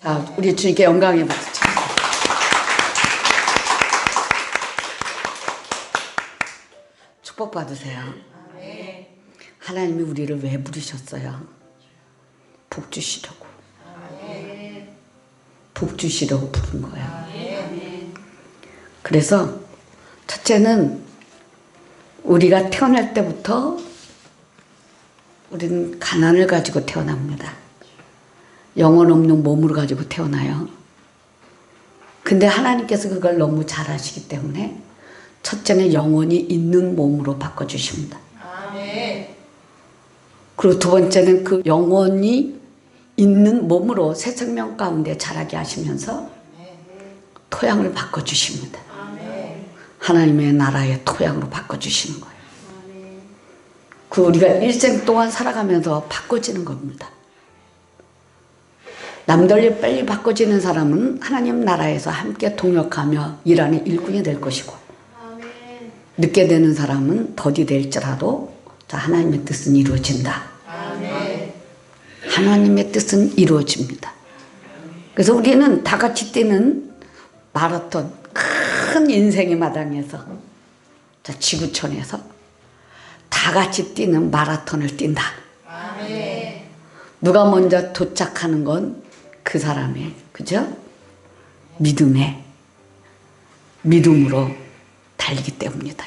자, 우리 주님께 영광의 박수 쳐. 축복 받으세요. 하나님이 우리를 왜 부르셨어요? 복 주시려고. 복 주시려고 부른 거예요. 그래서 첫째는 우리가 태어날 때부터 우리는 가난을 가지고 태어납니다. 영혼 없는 몸으로 가지고 태어나요. 근데 하나님께서 그걸 너무 잘 아시기 때문에 첫째는 영혼이 있는 몸으로 바꿔주십니다. 그리고 두 번째는 그 영혼이 있는 몸으로 새 생명 가운데 자라게 하시면서 토양을 바꿔주십니다. 하나님의 나라의 토양으로 바꿔주시는 거예요. 그 우리가 일생 동안 살아가면서 바꿔지는 겁니다. 남들이 빨리 바꿔지는 사람은 하나님 나라에서 함께 동역하며 일하는 일꾼이 될 것이고, 늦게 되는 사람은 더디 될지라도 하나님의 뜻은 이루어진다. 하나님의 뜻은 이루어집니다. 그래서 우리는 다 같이 뛰는 마라톤, 큰 인생의 마당에서, 지구촌에서 다 같이 뛰는 마라톤을 뛴다. 누가 먼저 도착하는 건 그 사람의, 그죠? 믿음으로 달리기 때문이다.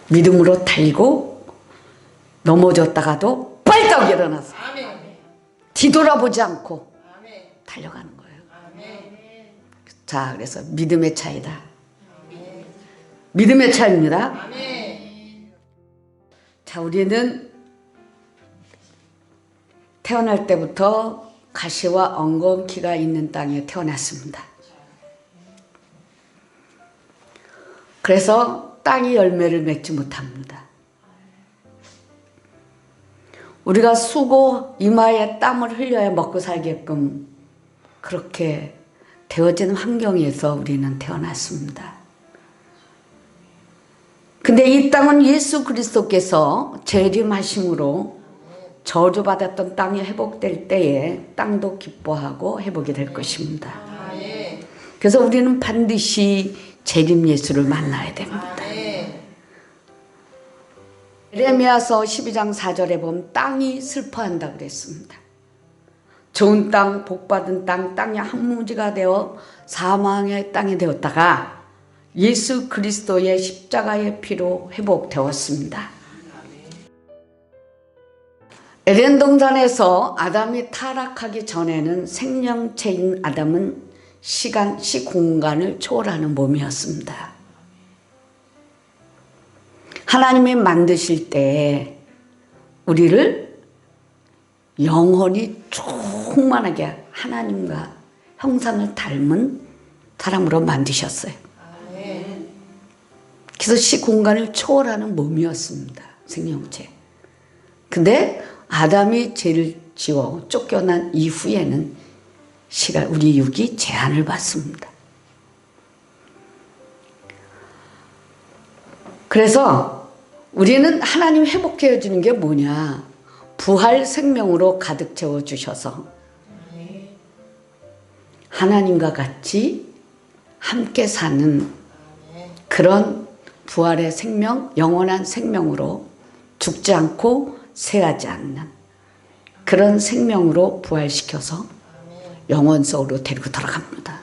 믿음으로 달리고 넘어졌다가도 벌떡 일어나서 뒤돌아보지 않고 달려가는 거예요. 자, 그래서 믿음의 차이다. 믿음의 차이입니다. 자, 우리는 태어날 때부터 가시와 엉겅퀴가 있는 땅에 태어났습니다. 그래서 땅이 열매를 맺지 못합니다. 우리가 수고 이마에 땀을 흘려야 먹고 살게끔 그렇게 되어진 환경에서 우리는 태어났습니다. 근데 이 땅은 예수 그리스도께서 재림하심으로 저주받았던 땅이 회복될 때에 땅도 기뻐하고 회복이 될 것입니다. 그래서 우리는 반드시 재림 예수를 만나야 됩니다. 예레미야서 12장 4절에 보면 땅이 슬퍼한다 그랬습니다. 좋은 땅, 복받은 땅, 땅이 한 무지가 되어 사망의 땅이 되었다가 예수 그리스도의 십자가의 피로 회복되었습니다. 에덴 동산에서 아담이 타락하기 전에는 생명체인 아담은 시간, 시공간을 초월하는 몸이었습니다. 하나님이 만드실 때 우리를 영혼이 충만하게 하나님과 형상을 닮은 사람으로 만드셨어요. 그래서 시공간을 초월하는 몸이었습니다. 생명체. 근데 아담이 죄를 지어 쫓겨난 이후에는 우리 육이 제한을 받습니다. 그래서 우리는 하나님 회복해 주는 게 뭐냐? 부활 생명으로 가득 채워주셔서 하나님과 같이 함께 사는 그런 부활의 생명, 영원한 생명으로 죽지 않고 쇠하지 않는 그런 생명으로 부활시켜서 영원 속으로 데리고 들어갑니다.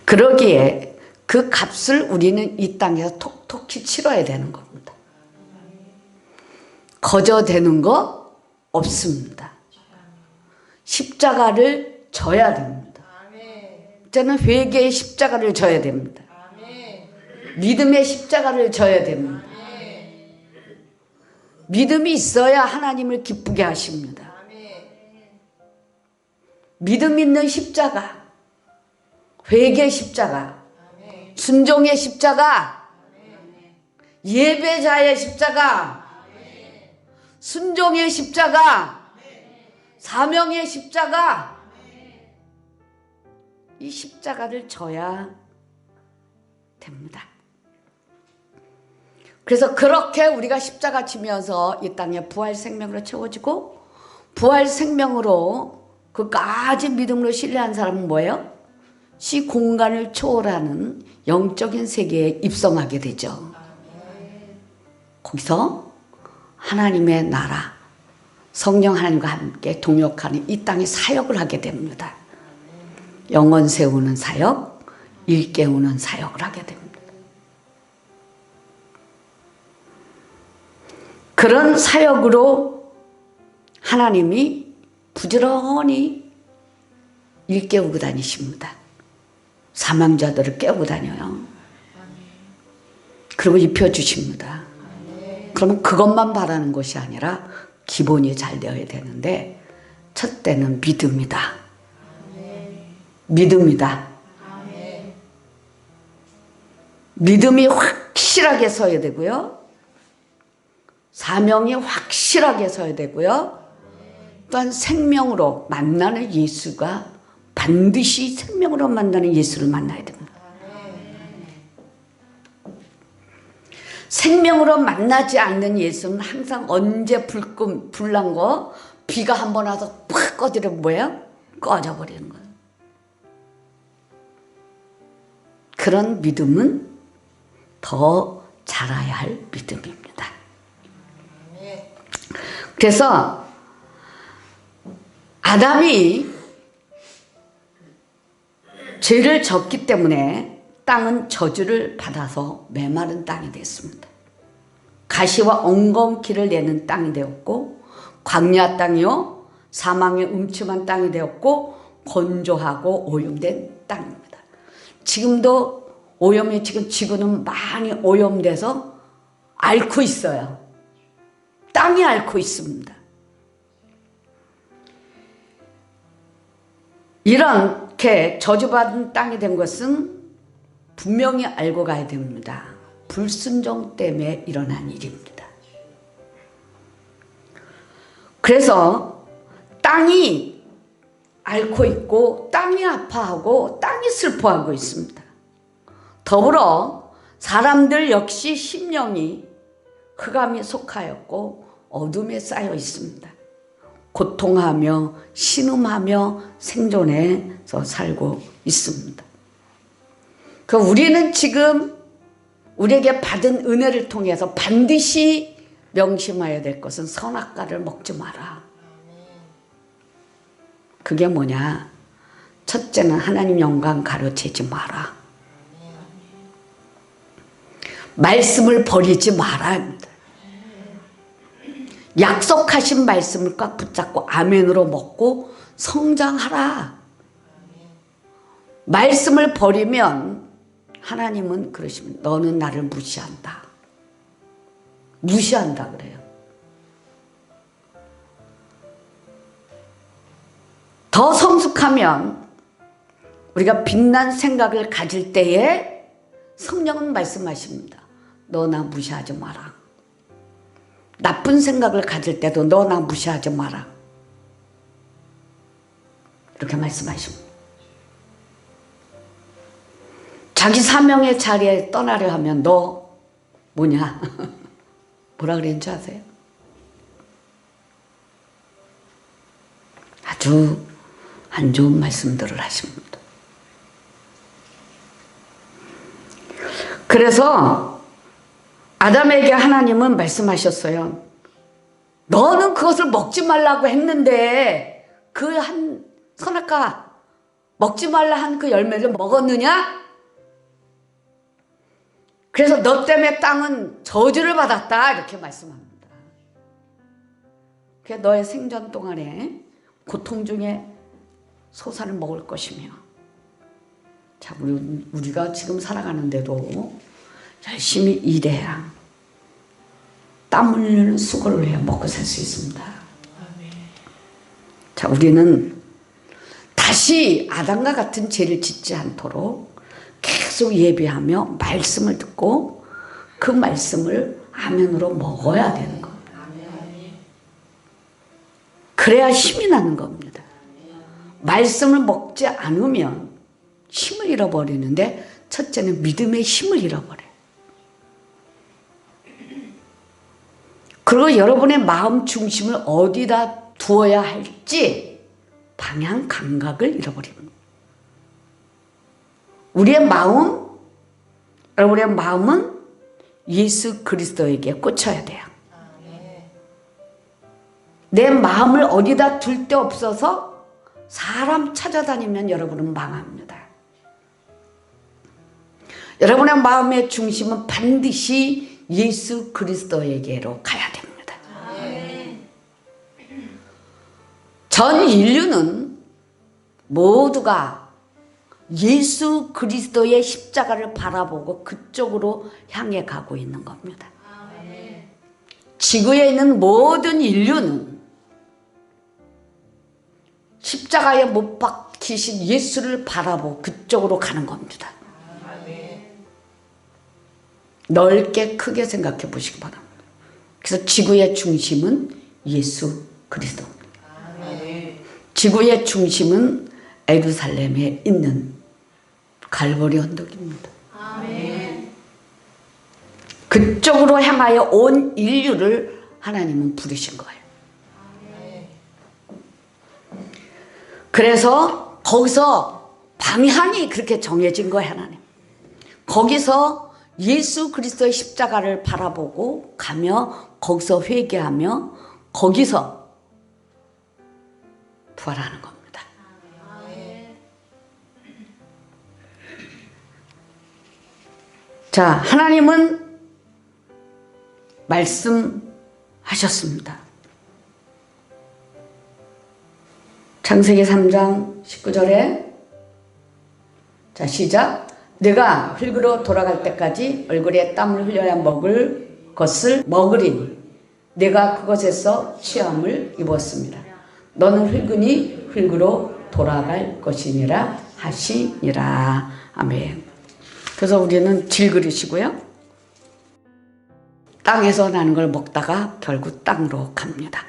그러기에 그 값을 우리는 이 땅에서 톡톡히 치러야 되는 겁니다. 거저되는 거 없습니다. 십자가를 져야 됩니다. 저는 회개의 십자가를 져야 됩니다. 믿음의 십자가를 져야 됩니다. 믿음이 있어야 하나님을 기쁘게 하십니다. 믿음 있는 십자가, 회개의 십자가, 순종의 십자가, 예배자의 십자가, 순종의 십자가, 사명의 십자가, 이 십자가를 져야 됩니다. 그래서 그렇게 우리가 십자가 지면서 이 땅에 부활 생명으로 채워지고, 부활 생명으로 그까지 믿음으로 신뢰한 사람은 뭐예요? 시 공간을 초월하는 영적인 세계에 입성하게 되죠. 거기서 하나님의 나라, 성령 하나님과 함께 동역하는 이 땅의 사역을 하게 됩니다. 영혼 세우는 사역, 일 깨우는 사역을 하게 됩니다. 그런 사역으로 하나님이 부지런히 일 깨우고 다니십니다. 사망자들을 깨우고 다녀요. 그리고 입혀주십니다. 그러면 그것만 바라는 것이 아니라 기본이 잘 되어야 되는데, 첫째는 믿음이다. 믿음이다. 믿음이 확실하게 서야 되고요. 사명이 확실하게 서야 되고요. 또한 생명으로 만나는 예수가, 반드시 생명으로 만나는 예수를 만나야 됩니다. 생명으로 만나지 않는 예수는 항상 언제 불난 거, 비가 한 번 와서 팍 꺼지면 뭐예요? 꺼져버리는 거예요. 그런 믿음은 더 자라야 할 믿음입니다. 그래서 아담이 죄를 졌기 때문에 땅은 저주를 받아서 메마른 땅이 됐습니다. 가시와 엉겅퀴를 내는 땅이 되었고, 광야 땅이요 사망의 음침한 땅이 되었고, 건조하고 오염된 땅입니다. 지금도 오염이, 지금 지구는 많이 오염돼서 앓고 있어요. 땅이 앓고 있습니다. 이렇게 저주받은 땅이 된 것은 분명히 알고 가야 됩니다. 불순종 때문에 일어난 일입니다. 그래서 땅이 앓고 있고, 땅이 아파하고, 땅이 슬퍼하고 있습니다. 더불어 사람들 역시 심령이 흑암에 속하였고 어둠에 쌓여 있습니다. 고통하며 신음하며 생존해서 살고 있습니다. 그 우리는 지금 우리에게 받은 은혜를 통해서 반드시 명심해야 될 것은 선악과를 먹지 마라. 그게 뭐냐? 첫째는 하나님 영광 가로채지 마라. 말씀을 버리지 마라. 약속하신 말씀을 꽉 붙잡고 아멘으로 먹고 성장하라. 말씀을 버리면 하나님은 그러시면 너는 나를 무시한다. 무시한다 그래요. 더 성숙하면 우리가 빛난 생각을 가질 때에 성령은 말씀하십니다. 너 나 무시하지 마라. 나쁜 생각을 가질 때도 너 나 무시하지 마라. 이렇게 말씀하십니다. 자기 사명의 자리에 떠나려 하면 너 뭐냐? 뭐라 그랬는지 아세요? 아주 안 좋은 말씀들을 하십니다. 그래서 아담에게 하나님은 말씀하셨어요. 너는 그것을 먹지 말라고 했는데 그 한 선악과 먹지 말라 한 그 열매를 먹었느냐? 그래서 너 때문에 땅은 저주를 받았다 이렇게 말씀합니다. 그래서 너의 생전 동안에 고통 중에 소산을 먹을 것이며, 자, 우리가 지금 살아가는데도 열심히 일해야 땀 흘리는 수고를 해야 먹고 살 수 있습니다. 자, 우리는 다시 아담과 같은 죄를 짓지 않도록 계속 예배하며 말씀을 듣고 그 말씀을 아멘으로 먹어야 되는 겁니다. 그래야 힘이 나는 겁니다. 말씀을 먹지 않으면 힘을 잃어버리는데, 첫째는 믿음의 힘을 잃어버려요. 그리고 여러분의 마음 중심을 어디다 두어야 할지 방향 감각을 잃어버립니다. 우리의 마음, 여러분의 마음은 예수 그리스도에게 꽂혀야 돼요. 내 마음을 어디다 둘 데 없어서 사람 찾아다니면 여러분은 망합니다. 여러분의 마음의 중심은 반드시 예수 그리스도에게로 가야 됩니다. 전 인류는 모두가 예수 그리스도의 십자가를 바라보고 그쪽으로 향해 가고 있는 겁니다. 지구에 있는 모든 인류는 십자가에 못 박히신 예수를 바라보고 그쪽으로 가는 겁니다. 넓게 크게 생각해 보시기 바랍니다. 그래서 지구의 중심은 예수 그리스도입니다. 지구의 중심은 예루살렘에 있는 갈보리 언덕입니다. 그쪽으로 향하여 온 인류를 하나님은 부르신 거예요. 그래서 거기서 방향이 그렇게 정해진 거예요, 하나님. 거기서 예수 그리스도의 십자가를 바라보고 가며 거기서 회개하며 거기서 부활하는 겁니다. 자, 하나님은 말씀하셨습니다. 창세기 3장 19절에 자 시작. 내가 흙으로 돌아갈 때까지 얼굴에 땀을 흘려야 먹을 것을 먹으리니 내가 그것에서 취함을 입었습니다. 너는 흙으니 흙으로 돌아갈 것이니라 하시니라. 아멘. 그래서 우리는 질그릇이고요. 땅에서 나는 걸 먹다가 결국 땅으로 갑니다.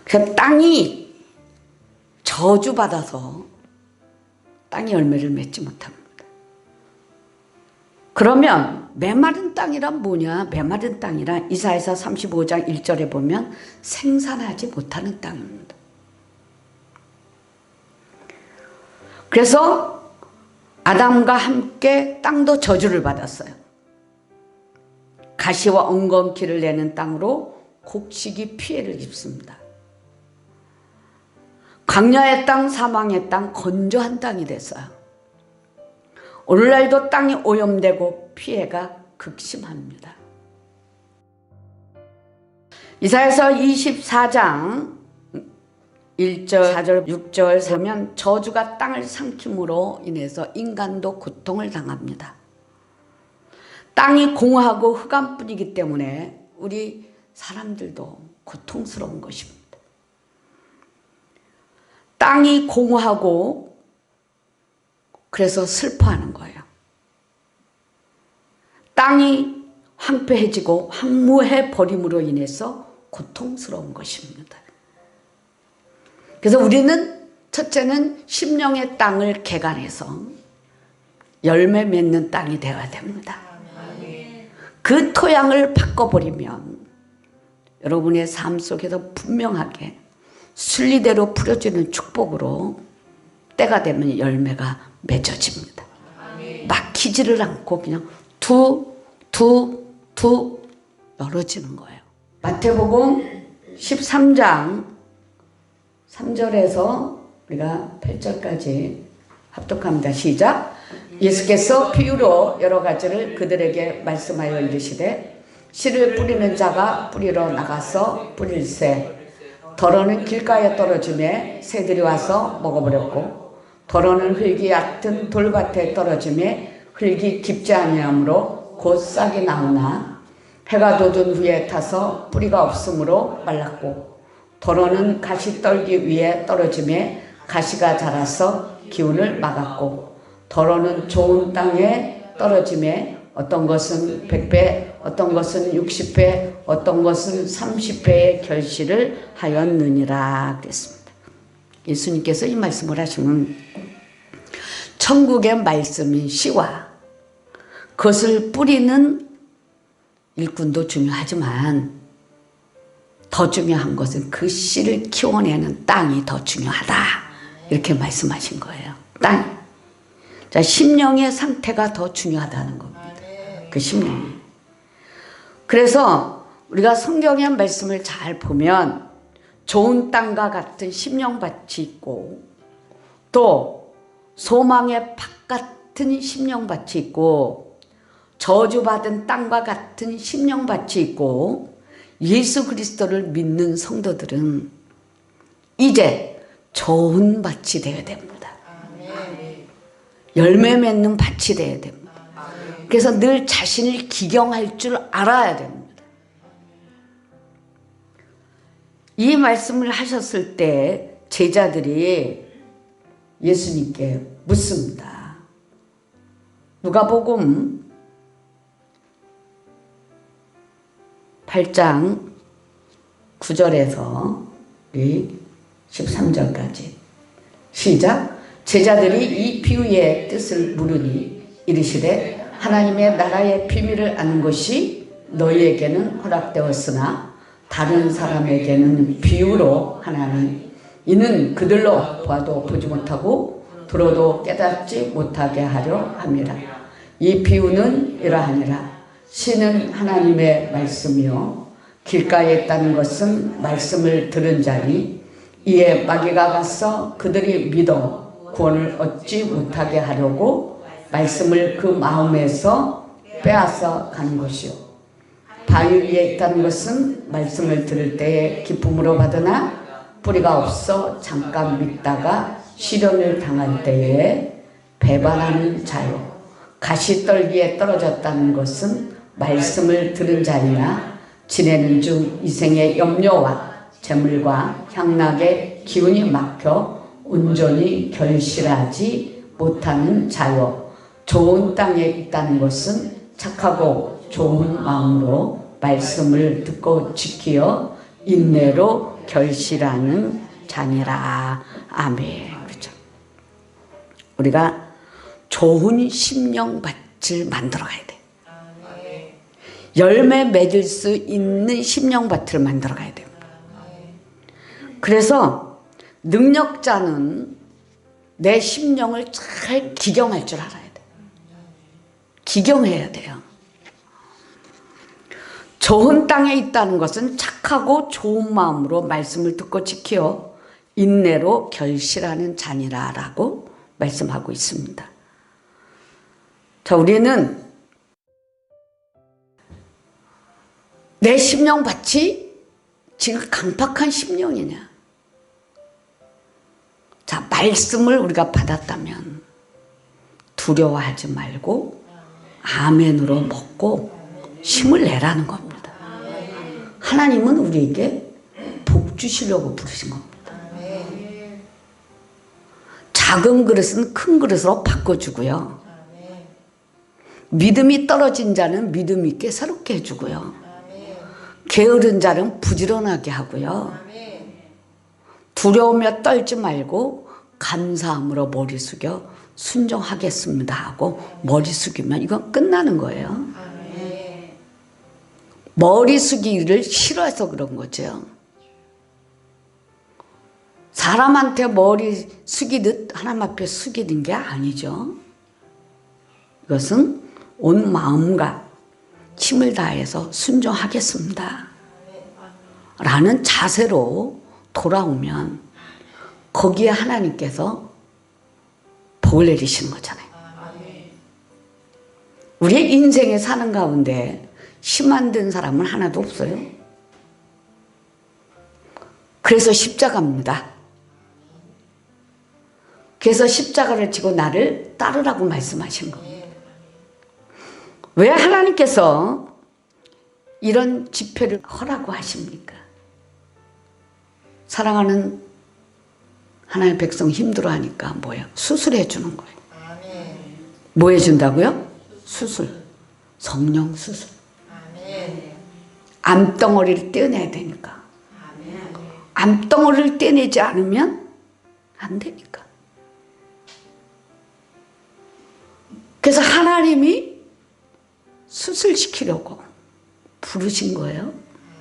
그래서 땅이 저주받아서 땅이 열매를 맺지 못합니다. 그러면 메마른 땅이란 뭐냐? 메마른 땅이란 이사야서 35장 1절에 보면 생산하지 못하는 땅입니다. 그래서 아담과 함께 땅도 저주를 받았어요. 가시와 엉겅퀴를 내는 땅으로 곡식이 피해를 입습니다. 광야의 땅, 사망의 땅, 건조한 땅이 됐어요. 오늘날도 땅이 오염되고 피해가 극심합니다. 이사야서 24장 1절, 4절, 6절 보면 저주가 땅을 삼킴으로 인해서 인간도 고통을 당합니다. 땅이 공허하고 흑암뿐이기 때문에 우리 사람들도 고통스러운 것입니다. 땅이 공허하고 그래서 슬퍼하는 거예요. 땅이 황폐해지고 황무해 버림으로 인해서 고통스러운 것입니다. 그래서 우리는 첫째는 심령의 땅을 개간해서 열매 맺는 땅이 되어야 됩니다. 그 토양을 바꿔버리면 여러분의 삶 속에서 분명하게 순리대로 풀어지는 축복으로 때가 되면 열매가 맺어집니다. 막히지를 않고 그냥 툭 열어지는 거예요. 마태복음 13장 3절에서 우리가 8절까지 합독합니다. 시작. 예수께서 비유로 여러 가지를 그들에게 말씀하여 이르시되 씨를 뿌리는 자가 뿌리러 나가서 뿌릴새 더러는 길가에 떨어지매 새들이 와서 먹어버렸고 더러는 흙이 얕은 돌밭에 떨어지매 흙이 깊지 아니하므로 곧 싹이 나오나 해가 돋은 후에 타서 뿌리가 없으므로 말랐고 더러는 가시떨기 위에 떨어지매 가시가 자라서 기운을 막았고 더러는 좋은 땅에 떨어지매 어떤 것은 100배, 어떤 것은 60배, 어떤 것은 30배의 결실을 하였느니라 그랬습니다. 예수님께서 이 말씀을 하시면 천국의 말씀인 씨와 그것을 뿌리는 일꾼도 중요하지만 더 중요한 것은 그 씨를 키워내는 땅이 더 중요하다. 이렇게 말씀하신 거예요. 땅. 자, 심령의 상태가 더 중요하다는 겁니다. 그 심령이. 그래서 우리가 성경의 말씀을 잘 보면 좋은 땅과 같은 심령밭이 있고 또 소망의 밭 같은 심령밭이 있고 저주받은 땅과 같은 심령밭이 있고 예수 그리스도를 믿는 성도들은 이제 좋은 밭이 되어야 됩니다. 열매 맺는 밭이 되어야 됩니다. 그래서 늘 자신을 기경할 줄 알아야 됩니다. 이 말씀을 하셨을 때 제자들이 예수님께 묻습니다. 누가복음 8장 9절에서 13절까지 시작. 제자들이 이 비유의 뜻을 물으니 이르시되 하나님의 나라의 비밀을 아는 것이 너희에게는 허락되었으나 다른 사람에게는 비유로 하나니 이는 그들로 봐도 보지 못하고 들어도 깨닫지 못하게 하려 함이라. 이 비유는 이러하니라. 신은 하나님의 말씀이요 길가에 있다는 것은 말씀을 들은 자니 이에 마귀가 가서 그들이 믿어 구원을 얻지 못하게 하려고 말씀을 그 마음에서 빼앗아 가는 것이요 바위 위에 있다는 것은 말씀을 들을 때에 기쁨으로 받으나 뿌리가 없어 잠깐 믿다가 시련을 당할 때에 배반하는 자요 가시떨기에 떨어졌다는 것은 말씀을 들은 자니나 지내는 중 이생의 염려와 재물과 향락의 기운이 막혀 온전히 결실하지 못하는 자요 좋은 땅에 있다는 것은 착하고 좋은 마음으로 말씀을 듣고 지키어 인내로 결실하는 자니라. 아멘. 그렇죠. 우리가 좋은 심령밭을 만들어 가야 돼. 열매 맺을 수 있는 심령밭을 만들어 가야 됩니다. 그래서 능력자는 내 심령을 잘 기경할 줄 알아야 돼. 기경해야 돼요. 좋은 땅에 있다는 것은 착하고 좋은 마음으로 말씀을 듣고 지키어 인내로 결실하는 자니라 라고 말씀하고 있습니다. 자, 우리는 내 심령밭이 지금 강팍한 심령이냐. 자, 말씀을 우리가 받았다면 두려워하지 말고 아멘으로 먹고 힘을 내라는 겁니다. 하나님은 우리에게 복 주시려고 부르신 겁니다. 작은 그릇은 큰 그릇으로 바꿔주고요. 믿음이 떨어진 자는 믿음 있게 새롭게 해주고요. 게으른 자는 부지런하게 하고요. 두려우며 떨지 말고 감사함으로 머리 숙여 순종하겠습니다 하고 머리 숙이면 이건 끝나는 거예요. 머리 숙이기를 싫어해서 그런 거죠. 사람한테 머리 숙이듯 하나님 앞에 숙이는 게 아니죠. 이것은 온 마음과 힘을 다해서 순종하겠습니다 라는 자세로 돌아오면 거기에 하나님께서 복을 내리시는 거잖아요. 우리의 인생에 사는 가운데 힘 안 든 사람은 하나도 없어요. 그래서 십자가입니다. 그래서 십자가를 지고 나를 따르라고 말씀하신 겁니다. 왜 하나님께서 이런 집회를 하라고 하십니까? 사랑하는 하나님의 백성 힘들어하니까 뭐예요? 수술해 주는 거예요. 뭐 해준다고요? 수술. 성령 수술. 암덩어리를 떼어내야 되니까. 암덩어리를 떼내지 않으면 안 되니까. 그래서 하나님이 수술시키려고 부르신 거예요.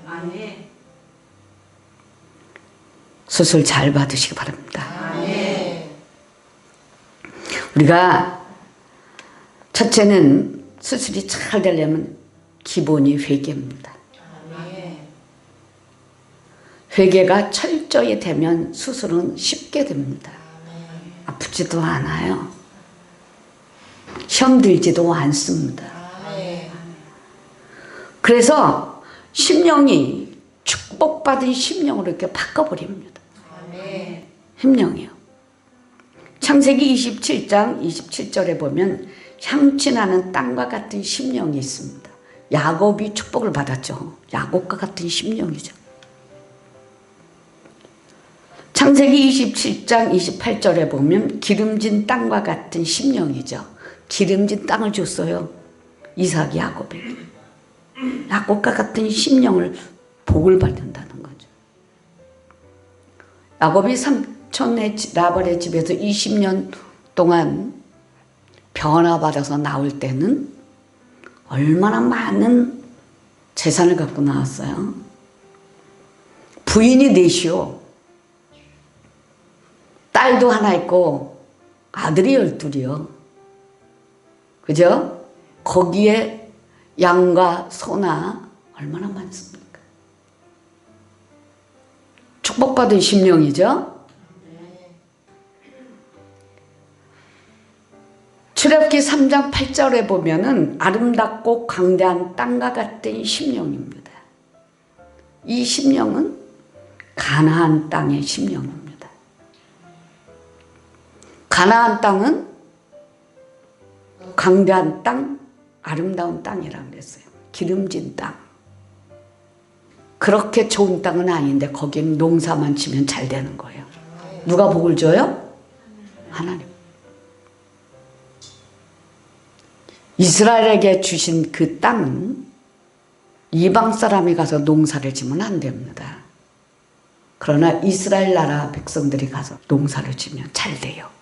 아멘. 수술 잘 받으시기 바랍니다. 아멘. 우리가 첫째는 수술이 잘 되려면 기본이 회개입니다. 아멘. 회개가 철저히 되면 수술은 쉽게 됩니다. 아프지도 않아요. 시험 들지도 않습니다. 아멘. 그래서 심령이 축복받은 심령으로 이렇게 바꿔버립니다. 아멘. 심령이요. 창세기 27장 27절에 보면 향취나는 땅과 같은 심령이 있습니다. 야곱이 축복을 받았죠. 야곱과 같은 심령이죠. 창세기 27장 28절에 보면 기름진 땅과 같은 심령이죠. 기름진 땅을 줬어요. 이삭이 야곱에게. 야곱과 같은 심령을 복을 받는다는 거죠. 야곱이 삼촌의 라반의 집에서 20년 동안 변화받아서 나올 때는 얼마나 많은 재산을 갖고 나왔어요. 부인이 넷이요. 딸도 하나 있고 아들이 12이요. 그죠? 거기에 양과 소나 얼마나 많습니까? 축복받은 심령이죠? 출애굽기 3장 8절에 보면은 아름답고 광대한 땅과 같은 심령입니다. 이 심령은 가나안 땅의 심령입니다. 가나안 땅은 광대한 땅, 아름다운 땅이라고 그랬어요. 기름진 땅. 그렇게 좋은 땅은 아닌데 거기는 농사만 치면 잘 되는 거예요. 누가 복을 줘요? 하나님. 이스라엘에게 주신 그 땅은 이방 사람이 가서 농사를 지면 안 됩니다. 그러나 이스라엘 나라 백성들이 가서 농사를 지면 잘 돼요.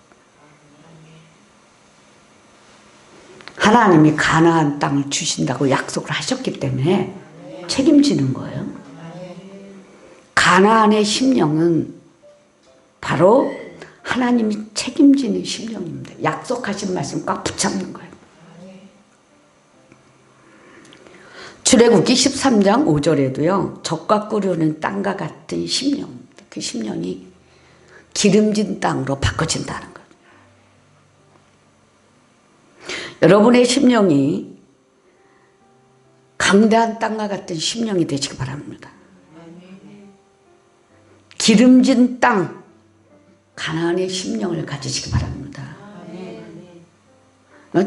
하나님이 가나안 땅을 주신다고 약속을 하셨기 때문에 책임지는 거예요. 가나안의 심령은 바로 하나님이 책임지는 심령입니다. 약속하신 말씀 꽉 붙잡는 거예요. 출애굽기 13장 5절에도요. 젖과 꿀이 땅과 같은 심령입니다. 그 심령이 기름진 땅으로 바꿔진다는 거예요. 여러분의 심령이 강대한 땅과 같은 심령이 되시기 바랍니다. 기름진 땅, 가나안의 심령을 가지시기 바랍니다.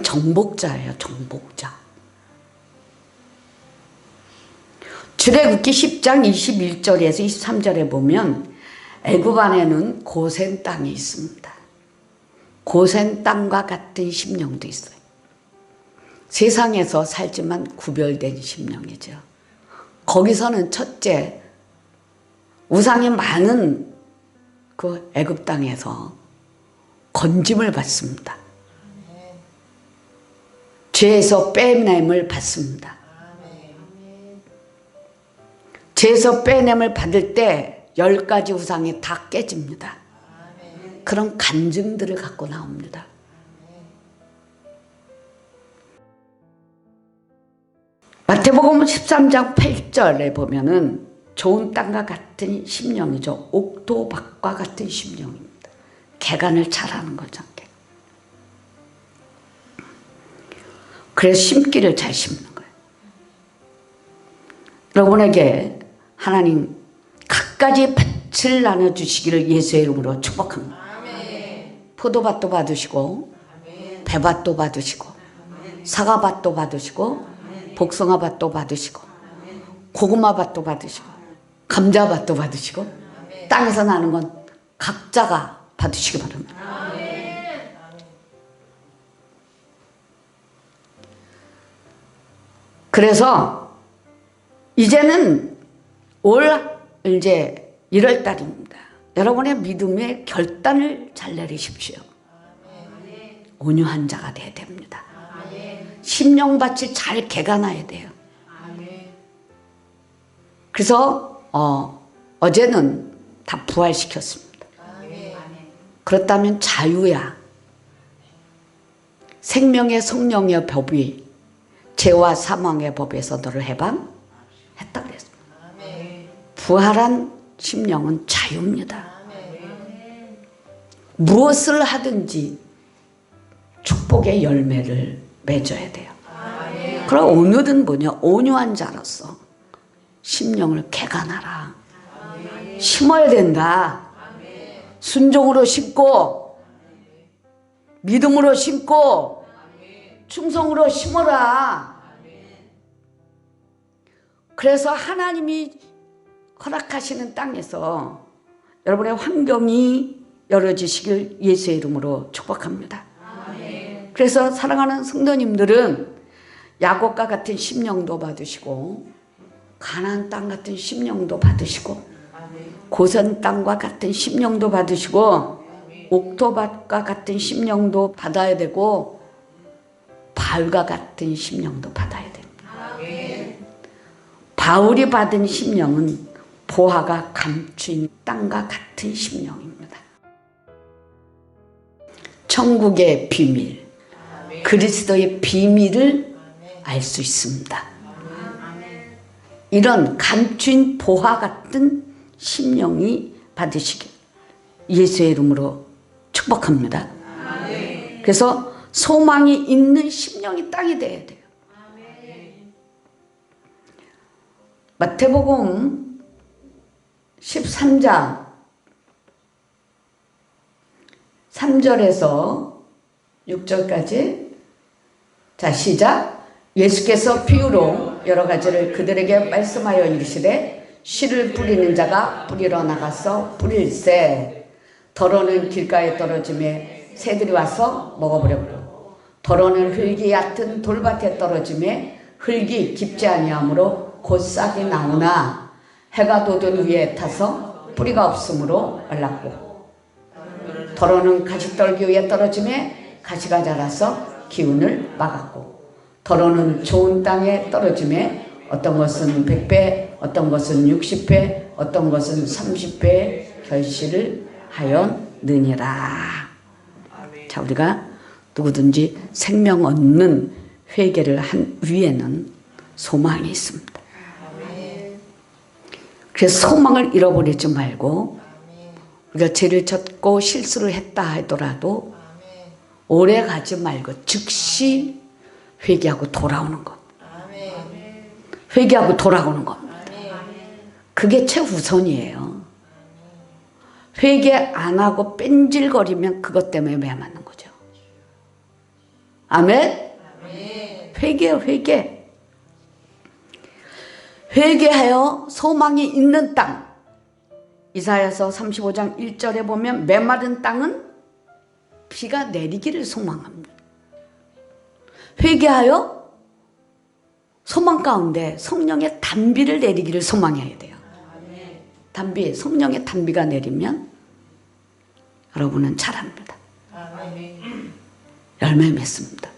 정복자예요, 정복자. 출애굽기 10장 21절에서 23절에 보면 애굽 안에는 고센 땅이 있습니다. 고센 땅과 같은 심령도 있어요. 세상에서 살지만 구별된 심령이죠. 거기서는 첫째, 우상이 많은 그 애굽 땅에서 건짐을 받습니다. 죄에서 빼냄을 받습니다. 죄에서 빼냄을 받을 때 10가지 우상이 다 깨집니다. 그런 간증들을 갖고 나옵니다. 마태복음 13장 8절에 보면은 좋은 땅과 같은 심령이죠. 옥토밭과 같은 심령입니다. 개간을 잘하는 거죠. 그래서 심기를 잘 심는 거예요. 여러분에게 하나님 갖가지 밭을 나눠주시기를 예수의 이름으로 축복합니다. 포도밭도 받으시고 배밭도 받으시고 사과밭도 받으시고 복숭아밭도 받으시고 고구마밭도 받으시고 감자밭도 받으시고 땅에서 나는 건 각자가 받으시기 바랍니다. 그래서 이제는 올 이제 1월 달입니다. 여러분의 믿음의 결단을 잘 내리십시오. 온유한 자가 돼야 됩니다. 심령밭을 잘 개간해야 돼요. 그래서 어제는 다 부활시켰습니다. 그렇다면 자유야. 생명의 성령의 법이 죄와 사망의 법에서 너를 해방했다 그랬습니다. 부활한 심령은 자유입니다. 무엇을 하든지 축복의 열매를 맺어야 돼요. 그럼 오늘은 뭐냐? 온유한 자로서 심령을 개간하라. 심어야 된다. 순종으로 심고 믿음으로 심고 충성으로 심어라. 그래서 하나님이 허락하시는 땅에서 여러분의 환경이 열어지시길 예수의 이름으로 축복합니다. 그래서 사랑하는 성도님들은 야곱과 같은 심령도 받으시고 가나안 땅 같은 심령도 받으시고 고선 땅과 같은 심령도 받으시고 옥토밭과 같은 심령도 받아야 되고 바울과 같은 심령도 받아야 됩니다. 바울이 받은 심령은 보화가 감추인 땅과 같은 심령입니다. 천국의 비밀, 그리스도의 비밀을 알 수 있습니다. 이런 감추인 보화 같은 심령이 받으시길 예수의 이름으로 축복합니다. 그래서 소망이 있는 심령이 땅이 돼야 돼요. 마태복음 13장 3절에서 6절까지 자 시작. 예수께서 비유로 여러 가지를 그들에게 말씀하여 이르시되 씨를 뿌리는 자가 뿌리러 나가서 뿌릴새 더러는 길가에 떨어짐에 새들이 와서 먹어버렸고 더러는 흙이 얕은 돌밭에 떨어짐에 흙이 깊지 아니하므로 곧 싹이 나오나 해가 돋은 위에 타서 뿌리가 없으므로 말랐고 더러는 가시떨기 위에 떨어짐에 가시가 자라서 기운을 막았고 더러는 좋은 땅에 떨어짐에 어떤 것은 100배 어떤 것은 60배 어떤 것은 30배 결실을 하였느니라. 자, 우리가 누구든지 생명 얻는 회개를 한 위에는 소망이 있습니다. 그래서 소망을 잃어버리지 말고 우리가 죄를 졌고 실수를 했다 하더라도 오래 가지 말고 즉시 회개하고 돌아오는 것. 회개하고 돌아오는 겁니다. 그게 최우선이에요. 회개 안 하고 뺀질거리면 그것 때문에 매 맞는 거죠. 아멘? 회개. 회개하여 소망이 있는 땅. 이사야서 35장 1절에 보면 메마른 땅은 비가 내리기를 소망합니다. 회개하여 소망 가운데 성령의 단비를 내리기를 소망해야 돼요. 단비, 성령의 단비가 내리면 여러분은 잘합니다. 열매 맺습니다.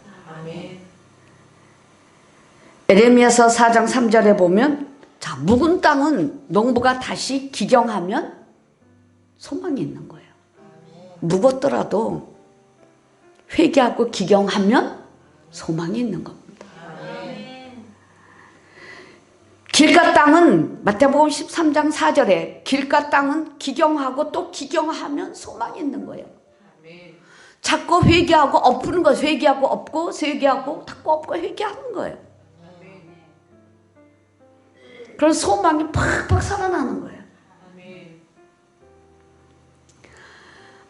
에레미야서 4장 3절에 보면 자, 묵은 땅은 농부가 다시 기경하면 소망이 있는 거예요. 묵었더라도 회개하고 기경하면 소망이 있는 겁니다. 길가 땅은 마태복음 13장 4절에 길가 땅은 기경하고 또 기경하면 소망이 있는 거예요. 자꾸 회개하고 엎는 거 회개하고 엎고 회개하고 자꾸 엎고 회개하는 거예요. 그런 소망이 팍팍 살아나는 거예요.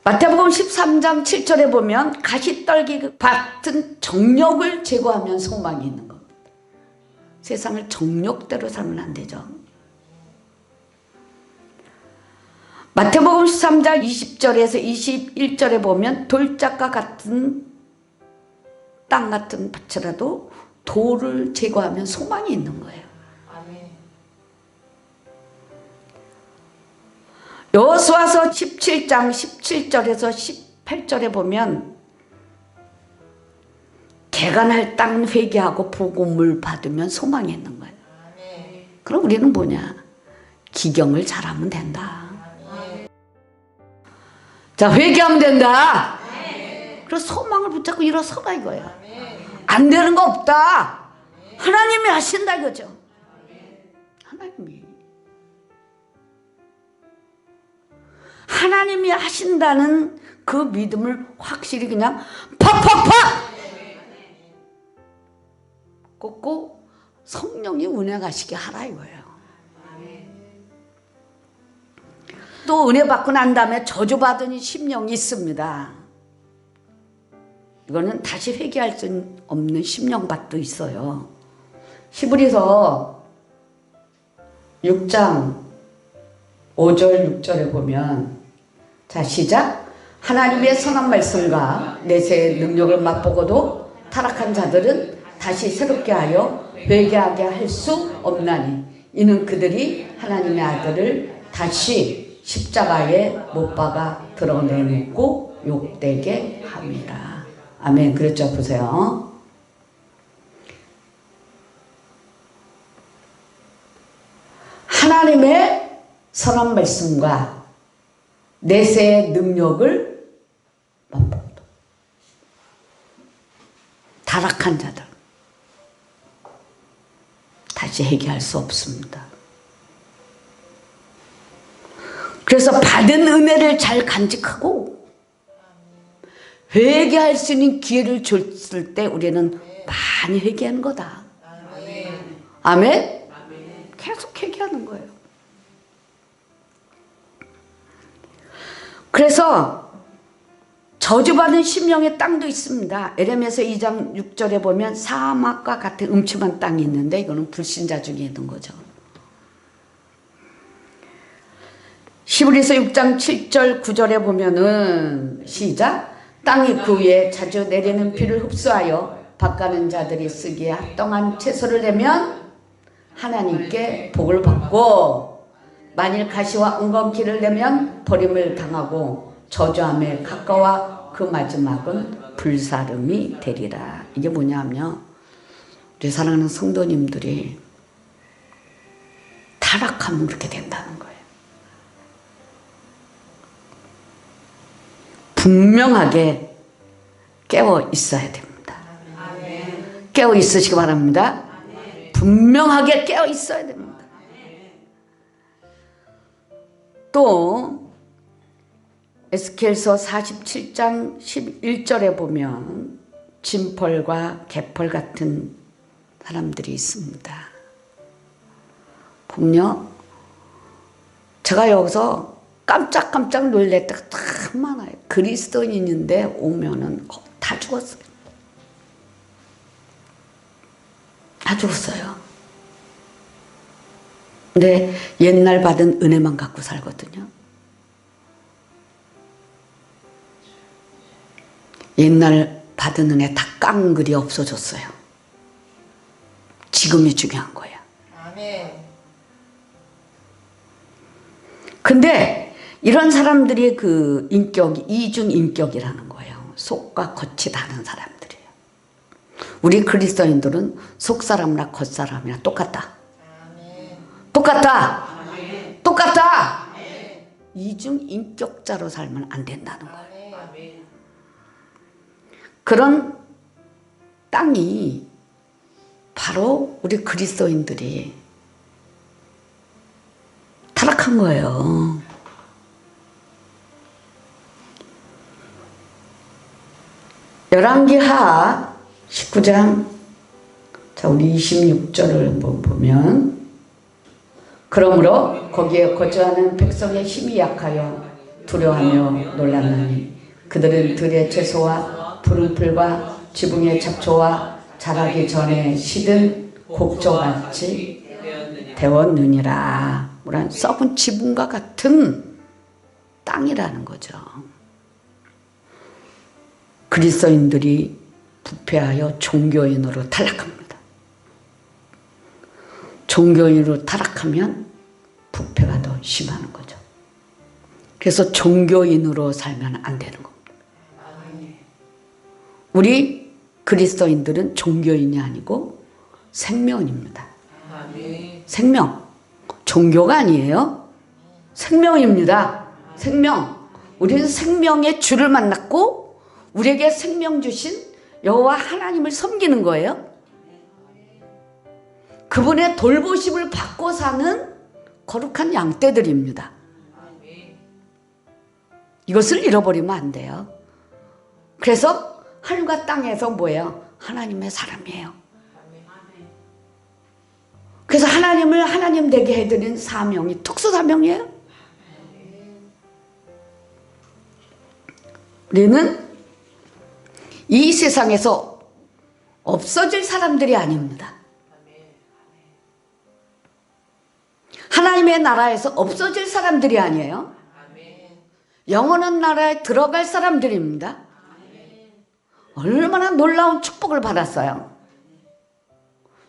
마태복음 13장 7절에 보면 가시떨기 같은 정욕을 제거하면 소망이 있는 겁니다. 세상을 정욕대로 살면 안 되죠. 마태복음 13장 20절에서 21절에 보면 돌짝과 같은 땅 같은 밭이라도 돌을 제거하면 소망이 있는 거예요. 여호수아서 17장 17절에서 18절에 보면 개간할 땅 회개하고 복음을 받으면 소망이 있는 거예요. 그럼 우리는 뭐냐? 기경을 잘하면 된다. 자, 회개하면 된다. 그래서 소망을 붙잡고 일어서라 이거야. 안 되는 거 없다. 하나님이 하신다 이거죠. 하나님이 하신다는 그 믿음을 확실히 그냥 팍팍팍 꽂고 성령이 은혜 가시게 하라 이거예요. 또 은혜 받고 난 다음에 저주받은 심령이 있습니다. 이거는 다시 회개할 수 없는 심령밭도 있어요. 히브리서 6장 5절 6절에 보면, 자 시작. 하나님의 선한 말씀과 내세의 능력을 맛보고도 타락한 자들은 다시 새롭게 하여 회개하게 할 수 없나니 이는 그들이 하나님의 아들을 다시 십자가에 못 박아 드러내놓고 욕되게 함이라. 아멘. 그랬죠. 보세요. 하나님의 선한 말씀과 내세의 능력을 맛보고도 타락한 자들 다시 회개할 수 없습니다. 그래서 받은 은혜를 잘 간직하고 회개할 수 있는 기회를 줬을 때 우리는 많이 회개하는 거다. 아멘? 계속 회개하는 거예요. 그래서 저주받은 심령의 땅도 있습니다. 에레미야서 2장 6절에 보면 사막과 같은 음침한 땅이 있는데 이거는 불신자 중에 있는 거죠. 히브리서 6장 7절 9절에 보면은 시작. 땅이 그 위에 자주 내리는 비를 흡수하여 밭가는 자들이 쓰기에 합당한 채소를 내면 하나님께 복을 받고, 만일 가시와 은건키를 내면 버림을 당하고 저주함에 가까워 그 마지막은 불사름이 되리라. 이게 뭐냐면 우리 사랑하는 성도님들이 타락하면 그렇게 된다는 거예요. 분명하게 깨어 있어야 됩니다. 깨어 있으시기 바랍니다. 분명하게 깨어 있어야 됩니다. 또 에스겔서 47장 11절에 보면 진펄과 개펄 같은 사람들이 있습니다. 보면요, 제가 여기서 깜짝깜짝 놀랄 때가 참 많아요. 그리스도인인데 오면은 다 죽었어요. 다 죽었어요. 근데 옛날 받은 은혜만 갖고 살거든요. 옛날 받은 은혜 다 깡그리 없어졌어요. 지금이 중요한 거야. 아멘. 근데 이런 사람들이 그 인격이 이중 인격이라는 거예요. 속과 겉이 다른 사람들이에요. 우리 그리스도인들은 속 사람이나 겉 사람이나 똑같다. 똑같다. 똑같다. 이중 인격자로 살면 안 된다는 거예요. 그런 땅이 바로 우리 그리스도인들이 타락한 거예요. 열왕기하 19장 자 우리 26절을 보면, 그러므로 거기에 거주하는 백성의 힘이 약하여 두려워하며 놀랐나니 그들은 들의 채소와 푸른 풀과 지붕의 잡초와 자라기 전에 시든 곡조같이 되었느니라. 뭐란 썩은 지붕과 같은 땅이라는 거죠. 그리스도인들이 부패하여 종교인으로 타락합니다. 종교인으로 타락하면 부패가 더 심하는 거죠. 그래서 종교인으로 살면 안 되는 겁니다. 우리 그리스도인들은 종교인이 아니고 생명입니다. 생명. 종교가 아니에요. 생명입니다. 생명. 우리는 생명의 주를 만났고 우리에게 생명 주신 여호와 하나님을 섬기는 거예요. 그분의 돌보심을 받고 사는 거룩한 양떼들입니다. 이것을 잃어버리면 안 돼요. 그래서 하늘과 땅에서 뭐예요? 하나님의 사람이에요. 그래서 하나님을 하나님 되게 해드린 사명이 특수 사명이에요. 우리는 이 세상에서 없어질 사람들이 아닙니다. 하나님의 나라에서 없어질 사람들이 아니에요. 영원한 나라에 들어갈 사람들입니다. 얼마나 놀라운 축복을 받았어요.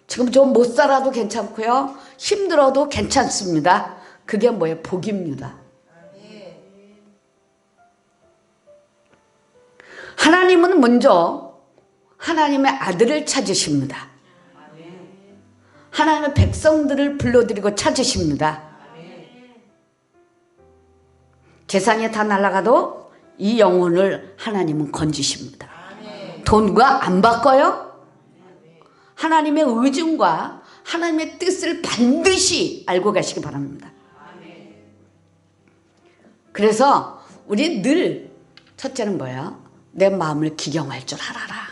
지금 좀 못 살아도 괜찮고요. 힘들어도 괜찮습니다. 그게 뭐예요? 복입니다. 하나님은 먼저 하나님의 아들을 찾으십니다. 하나님의 백성들을 불러들이고 찾으십니다. 재산이 다 날아가도 이 영혼을 하나님은 건지십니다. 돈과 안 바꿔요? 하나님의 의중과 하나님의 뜻을 반드시 알고 가시기 바랍니다. 그래서 우리 늘 첫째는 뭐예요? 내 마음을 기경할 줄 알아라.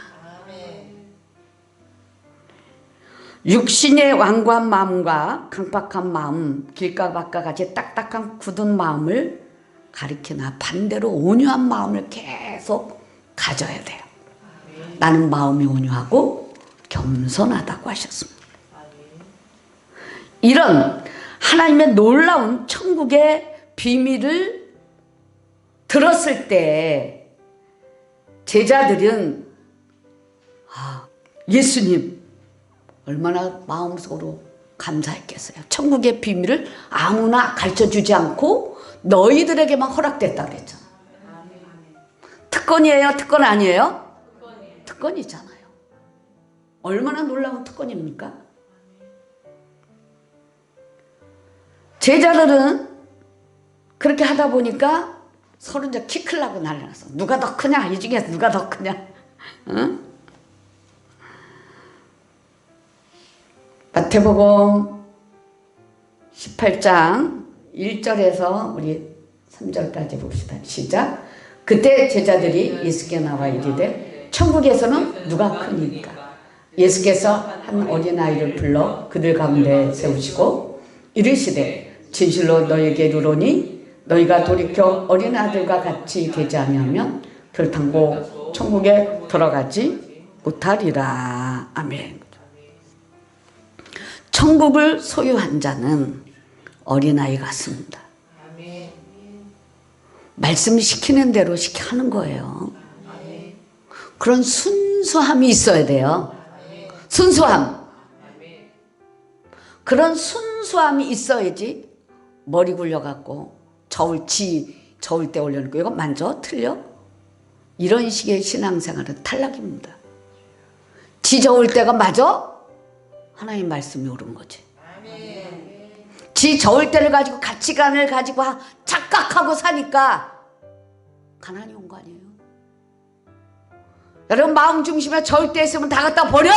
육신의 완고한 마음과 강박한 마음, 길가박과 같이 딱딱한 굳은 마음을 가리키나 반대로 온유한 마음을 계속 가져야 돼요. 나는 마음이 온유하고 겸손하다고 하셨습니다. 이런 하나님의 놀라운 천국의 비밀을 들었을 때 제자들은 예수님 얼마나 마음속으로 감사했겠어요. 천국의 비밀을 아무나 가르쳐주지 않고 너희들에게만 허락됐다 그랬잖아. 특권이에요? 특권 아니에요? 특권이잖아요. 얼마나 놀라운 특권입니까? 제자들은 그렇게 하다 보니까 서로 이제 키 크려고 난리났어. 누가 더 크냐? 이 중에서 누가 더 크냐? 응? 마태복음 18장 1절에서 우리 3절까지 봅시다. 시작. 그때 제자들이 예수께 나와 이르되 천국에서는 누가 크니까? 예수께서 한 어린아이를 불러 그들 가운데 세우시고 이르시되 진실로 너희에게 이르노니 너희가 돌이켜 어린아들과 같이 되지 아니하면 결탄고 천국에 들어가지 못하리라. 아멘. 천국을 소유한 자는 어린아이 같습니다. 말씀 시키는 대로 하는 거예요. 그런 순수함이 있어야 돼요. 순수함. 그런 순수함이 있어야지 머리 굴려갖고 저울 때 올려놓고 이거 만져? 틀려? 이런 식의 신앙생활은 탈락입니다. 지 저울 때가 맞아? 하나님 말씀이 옳은 거지. 지 저울 때를 가지고 가치관을 가지고 착각하고 사니까 가난이 온 거 아니에요. 여러분 마음 중심에 저울 때 있으면 다 갖다 버려.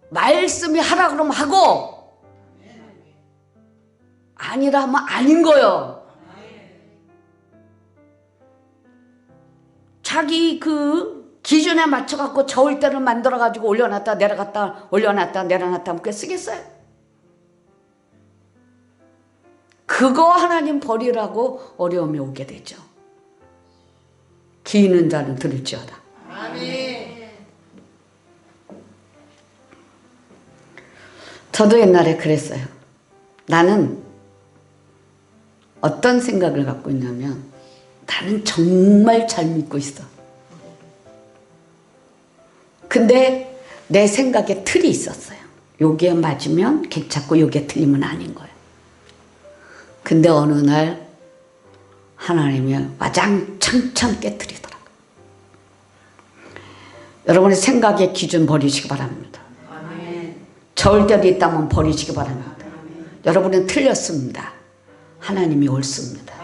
말씀이 하라 그러면 하고 아니라 하면 아닌 거요. 자기 그 기준에 맞춰갖고 저울대를 만들어가지고 올려놨다 내려갔다 올려놨다 내려놨다 하면 그게 쓰겠어요? 그거 하나님 버리라고 어려움이 오게 되죠. 기 있는 자는 들을지어다. 아멘. 저도 옛날에 그랬어요. 나는 어떤 생각을 갖고 있냐면 나는 정말 잘 믿고 있어. 근데 내 생각에 틀이 있었어요. 요게 맞으면 괜찮고 요게 틀리면 아닌 거예요. 근데 어느 날 하나님이 와장창창 깨뜨리더라고요. 여러분의 생각의 기준 버리시기 바랍니다. 저을 때도 있다면 버리시기 바랍니다. 여러분은 틀렸습니다. 하나님이 옳습니다.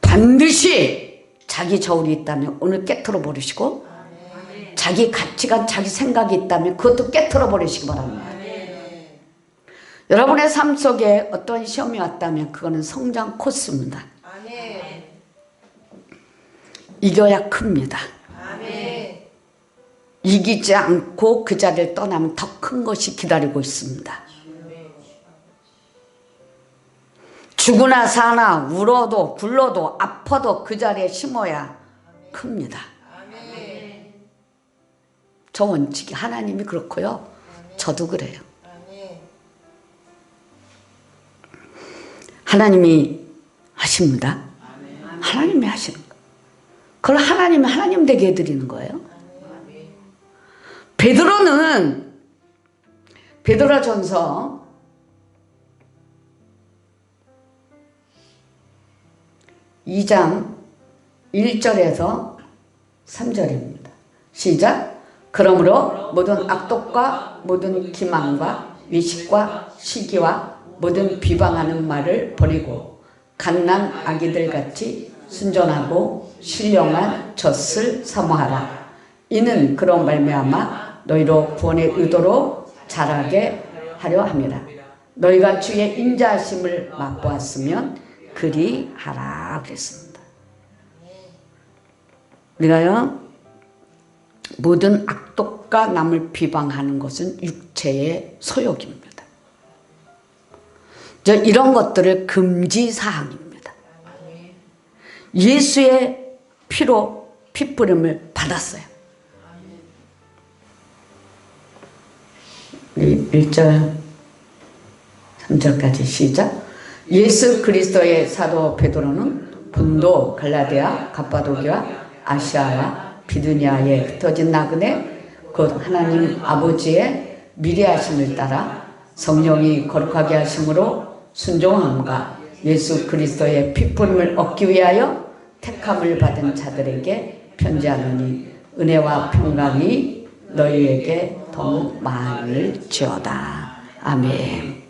반드시 자기 저울이 있다면 오늘 깨트려 버리시고, 자기 가치관, 자기 생각이 있다면 그것도 깨트려 버리시기 바랍니다. 여러분의 삶 속에 어떤 시험이 왔다면 그거는 성장 코스입니다. 이겨야 큽니다. 이기지 않고 그 자리를 떠나면 더 큰 것이 기다리고 있습니다. 죽으나 사나 울어도 굴러도 아파도 그 자리에 심어야 큽니다. 저 원칙이 하나님이 그렇고요. 저도 그래요. 하나님이 하십니다. 하나님이 하시는 거예요. 그걸 하나님이 하나님 되게 해드리는 거예요. 베드로는 베드로전서 2장 1절에서 3절입니다. 시작. 그러므로 모든 악독과 모든 기망과 위식과 시기와 모든 비방하는 말을 버리고 갓난 아기들 같이 순전하고 신령한 젖을 사모하라. 이는 그런 말미암아 너희로 구원의 의도로 자라게 하려 함이라. 너희가 주의 인자하심을 맛보았으면 그리하라 그랬습니다. 우리가요, 모든 악독과 남을 비방하는 것은 육체의 소욕입니다. 이런 것들을 금지사항입니다. 예수의 피로 피뿌림을 받았어요. 1절 3절까지 시작. 예수 그리스도의 사도 베드로는 본도, 갈라디아, 갑바도기아, 아시아와 비두니아에 흩어진 나그네 곧 하나님 아버지의 미래하심을 따라 성령이 거룩하게 하심으로 순종함과 예수 그리스도의 피품을 얻기 위하여 택함을 받은 자들에게 편지하노니 은혜와 평강이 너희에게 더 많을지어다. 아멘.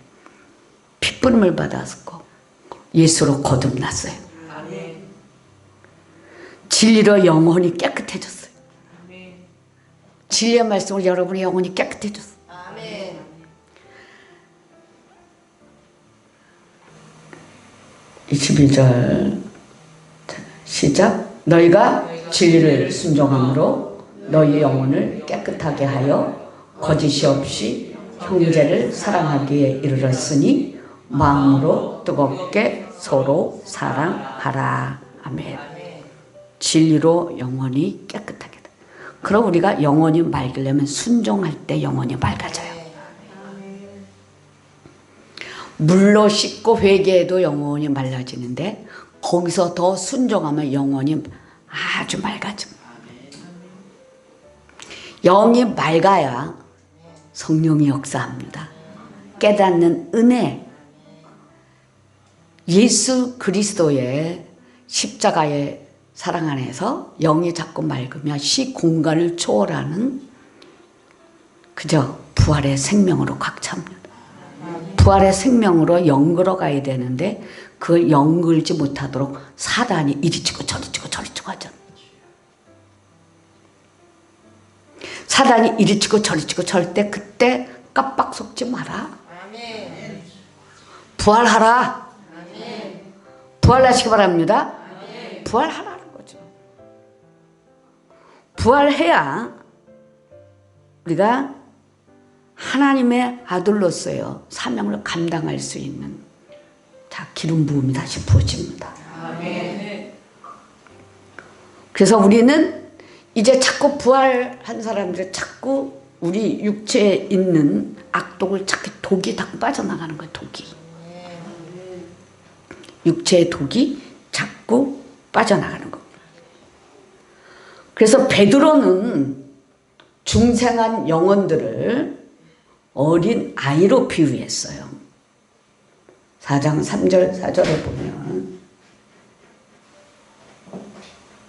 핏부림을 받았고 예수로 거듭났어요. 진리로 영혼이 깨끗해졌어요. 진리의 말씀으로 여러분의 영혼이 깨끗해졌어요. 22절 시작. 너희가 진리를 순종함으로 너희 영혼을 깨끗하게 하여 거짓이 없이 형제를 사랑하기에 이르렀으니 마음으로 뜨겁게 서로 사랑하라. 아멘. 진리로 영혼이 깨끗하게 돼. 그럼 우리가 영혼이 맑으려면 순종할 때 영혼이 맑아져요. 물로 씻고 회개해도 영혼이 맑아지는데 거기서 더 순종하면 영혼이 아주 맑아집니다. 영이 맑아야 성령이 역사합니다. 깨닫는 은혜, 예수 그리스도의 십자가의 사랑 안에서 영이 자꾸 맑으면 시 공간을 초월하는 그저 부활의 생명으로 꽉 찹니다. 부활의 생명으로 연걸어 가야 되는데 그걸 연걸지 못하도록 사단이 이리 치고 저리 치고 저리 치고 하잖아. 사단이 이리 치고 저리 치고 절대 그때 깜빡 속지 마라. 부활하라. 부활하시기 바랍니다. 부활하라는 거죠. 부활해야 우리가 하나님의 아들로서요 사명을 감당할 수 있는 기름 부음이 다시 부어집니다. 그래서 우리는 이제 자꾸 부활한 사람들이 자꾸 우리 육체에 있는 악독을 자꾸 독이 자꾸 빠져나가는 거예요. 독이. 육체의 독이 자꾸 빠져나가는 겁니다. 그래서 베드로는 중생한 영혼들을 어린 아이로 비유했어요. 4장 3절 4절에 보면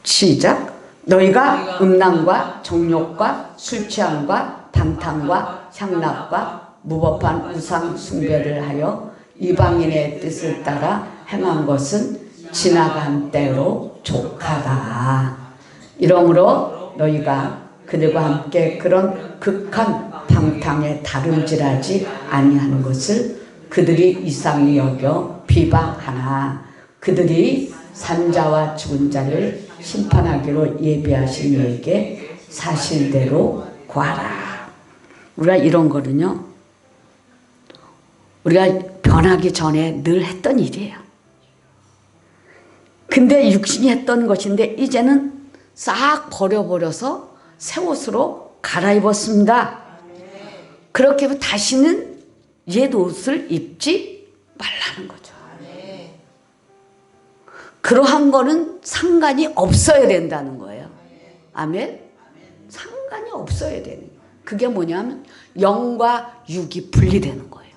시작. 너희가 음란과 정욕과 술 취함과 방탕과 향락과 무법한 우상 숭배를 하여 이방인의 뜻을 따라 행한 것은 지나간 때로 족하다. 이러므로 너희가 그들과 함께 그런 극한 방탕에 다름질하지 아니하는 것을 그들이 이상히 여겨 비방하나 그들이 산자와 죽은 자를 심판하기로 예비하신 이에게 사실대로 구하라. 우리가 이런 거는요, 우리가 변하기 전에 늘 했던 일이에요. 근데 육신이 했던 것인데 이제는 싹 버려버려서 새 옷으로 갈아입었습니다. 그렇게 하면 다시는 옛 옷을 입지 말라는 거죠. 그러한 거는 상관이 없어야 된다는 거예요. 아멘? 상관이 없어야 되는 거예요. 그게 뭐냐면 영과 육이 분리되는 거예요.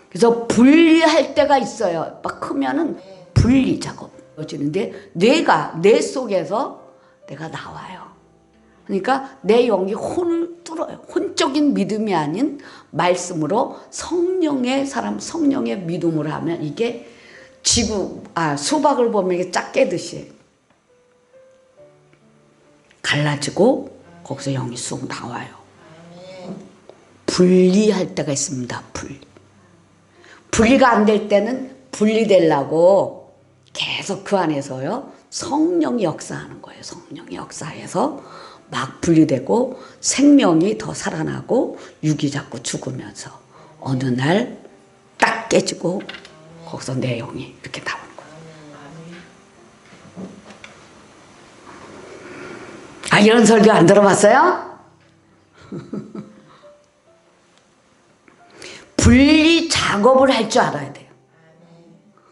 그래서 분리할 때가 있어요. 막 크면은 분리 작업 이루어지는데 내 속에서 내가 나와요. 그러니까 내 영이 혼을 뚫어요. 혼적인 믿음이 아닌 말씀으로 성령의 믿음으로 하면 이게 수박을 보면 이게 짝 깨듯이 갈라지고 거기서 영이 쑥 나와요. 분리할 때가 있습니다. 분리가 안 될 때는 분리되려고 계속 그 안에서요 성령이 역사하는 거예요. 성령이 역사해서 막 분리되고 생명이 더 살아나고 육이 자꾸 죽으면서 어느 날 딱 깨지고 거기서 내 영이 이렇게 나오는 거예요. 이런 설교 안 들어봤어요? 분리 작업을 할 줄 알아야 돼요.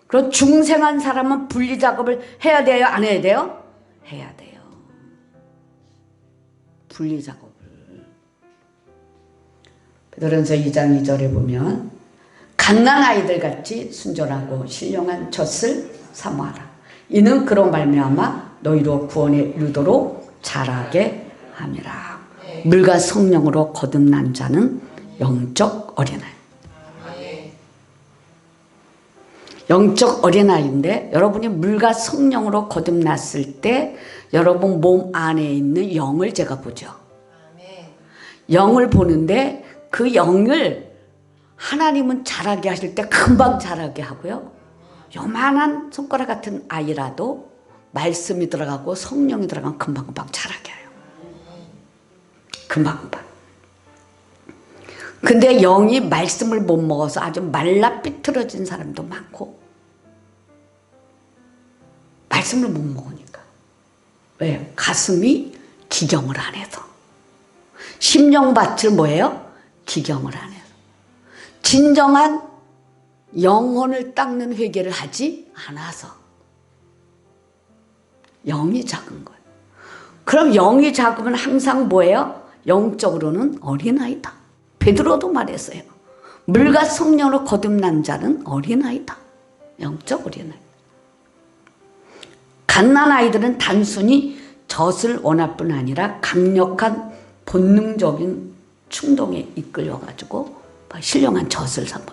그럼 중생한 사람은 분리 작업을 해야 돼요? 안 해야 돼요? 해야 돼요. 분리 작업을. 베드로전서 2장 2절에 보면 갓난 아이들 같이 순전하고 신령한 젖을 사모하라. 이는 그로 말미암아 너희로 구원에 이르도록 자라게 함이라. 물과 성령으로 거듭난 자는 영적 어린아이. 영적 어린아이인데 여러분이 물과 성령으로 거듭났을 때 여러분 몸 안에 있는 영을 제가 보죠. 영을 보는데 그 영을 하나님은 자라게 하실 때 금방 자라게 하고요. 요만한 손가락 같은 아이라도 말씀이 들어가고 성령이 들어가면 금방금방 자라게 해요. 금방금방. 근데 영이 말씀을 못 먹어서 아주 말라 삐뚤어진 사람도 많고 말씀을 못 먹으니까. 왜? 가슴이 기경을 안 해서. 심령밭을 뭐예요? 기경을 안 해서. 진정한 영혼을 닦는 회개를 하지 않아서. 영이 작은 거예요. 그럼 영이 작으면 항상 뭐예요? 영적으로는 어린아이다. 베드로도 말했어요. 물과 성령으로 거듭난 자는 어린아이다. 영적 어린아이. 갓난아이들은 단순히 젖을 원할 뿐 아니라 강력한 본능적인 충동에 이끌려가지고 신령한 젖을 사모.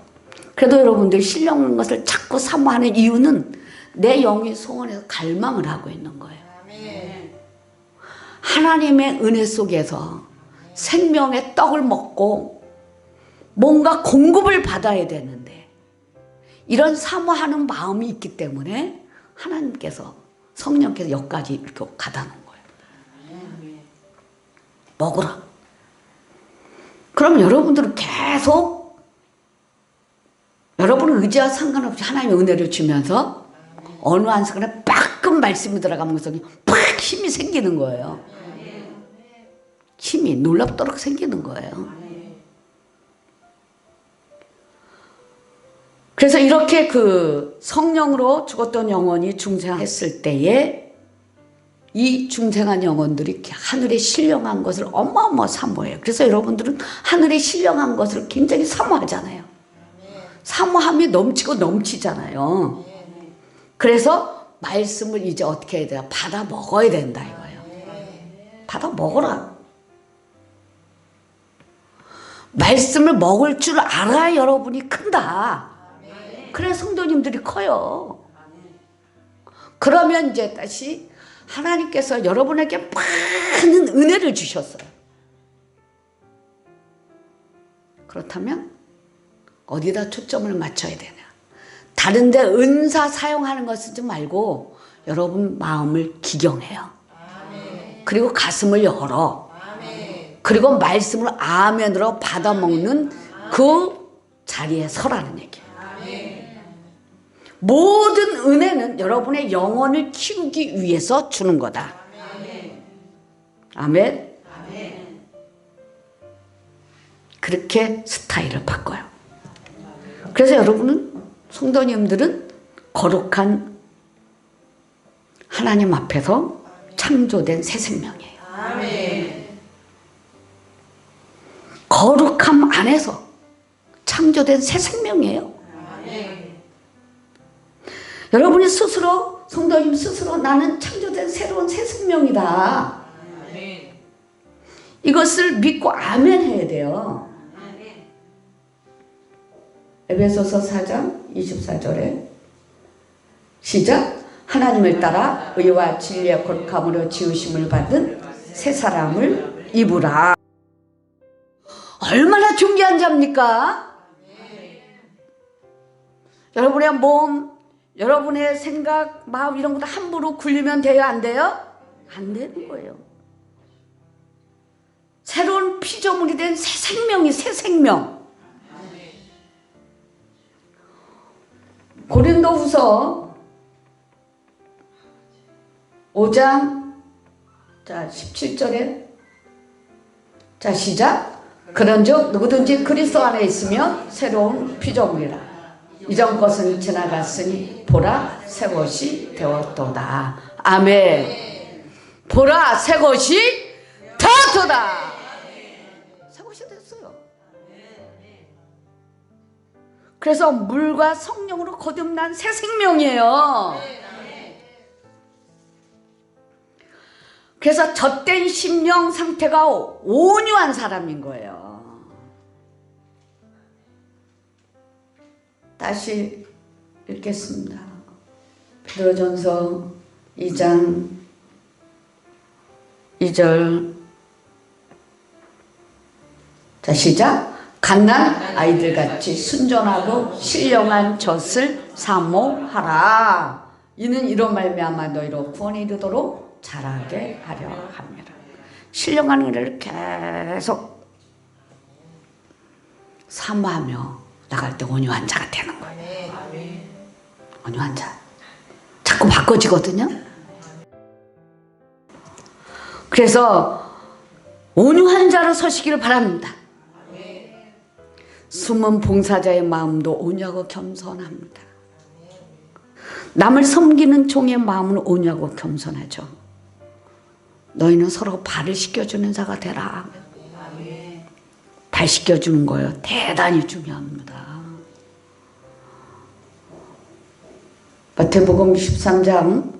그래도 여러분들 신령한 것을 자꾸 사모하는 이유는 내 영이 소원해서 갈망을 하고 있는 거예요. 하나님의 은혜 속에서 생명의 떡을 먹고 뭔가 공급을 받아야 되는데 이런 사모하는 마음이 있기 때문에 하나님께서 성령께서 여기까지 이렇게 가다 놓은 거예요. 먹으라. 그럼 여러분들은 계속 여러분의 의지와 상관없이 하나님의 은혜를 주면서 어느 한 순간에 빠끔 말씀이 들어가면서 팍 힘이 생기는 거예요. 힘이 놀랍도록 생기는 거예요. 그래서 이렇게 그 성령으로 죽었던 영혼이 중생했을 때에 이 중생한 영혼들이 하늘에 신령한 것을 어마어마 사모해요. 그래서 여러분들은 하늘에 신령한 것을 굉장히 사모하잖아요. 사모함이 넘치고 넘치잖아요. 그래서 말씀을 이제 어떻게 해야 돼요? 받아 먹어야 된다 이거예요. 받아 먹어라. 말씀을 먹을 줄 알아야 여러분이 큰다. 그래 성도님들이 커요. 그러면 이제 다시 하나님께서 여러분에게 많은 은혜를 주셨어요. 그렇다면 어디다 초점을 맞춰야 되냐? 다른 데 은사 사용하는 거 쓰지 말고 여러분 마음을 기경해요. 그리고 가슴을 열어. 그리고 말씀을 아멘으로 받아먹는 그 자리에 서라는 얘기예요. 모든 은혜는 여러분의 영혼을 키우기 위해서 주는 거다. 아멘. 그렇게 스타일을 바꿔요. 그래서 여러분은 성도님들은 거룩한 하나님 앞에서 창조된 새 생명이에요. 거룩함 안에서 창조된 새 생명이에요. 여러분이 스스로, 성도님 스스로 나는 창조된 새로운 새 생명이다. 이것을 믿고 아멘 해야 돼요. 에베소서 4장 24절에 시작. 하나님을 따라 의와 진리의 거룩함으로 지으심을 받은 새 사람을 입으라. 얼마나 존귀한 자입니까? 여러분의 몸, 여러분의 생각, 마음 이런 것도 함부로 굴리면 돼요? 안 돼요? 안 되는 거예요. 새로운 피조물이 된 새 생명이 새 생명. 고린도후서 5장 자 17절에 자 시작. 그런즉 누구든지 그리스도 안에 있으면 새로운 피조물이라. 이전 것은 지나갔으니 보라 새 것이 되었도다. 아멘. 보라 새 것이 되었도다. 새 것이 됐어요. 그래서 물과 성령으로 거듭난 새 생명이에요. 그래서 젖된 심령 상태가 온유한 사람인 거예요. 다시 읽겠습니다. 베드로전서 2장 2절 자 시작. 갓난 아이들같이 순전하고 신령한 젖을 사모하라. 이는 이로 말미암아 너희로 구원에 이르도록 자라게 하려 합니다. 신령한 은혜를 계속 사모하며 나갈 때 온유한 자가 되는 거예요. 온유한 자. 자꾸 바꿔지거든요. 그래서 온유한 자로 서시기를 바랍니다. 숨은 봉사자의 마음도 온유하고 겸손합니다. 남을 섬기는 종의 마음은 온유하고 겸손하죠. 너희는 서로 발을 씻겨주는 자가 되라. 발 씻겨주는 거예요. 대단히 중요합니다. 마태복음 13장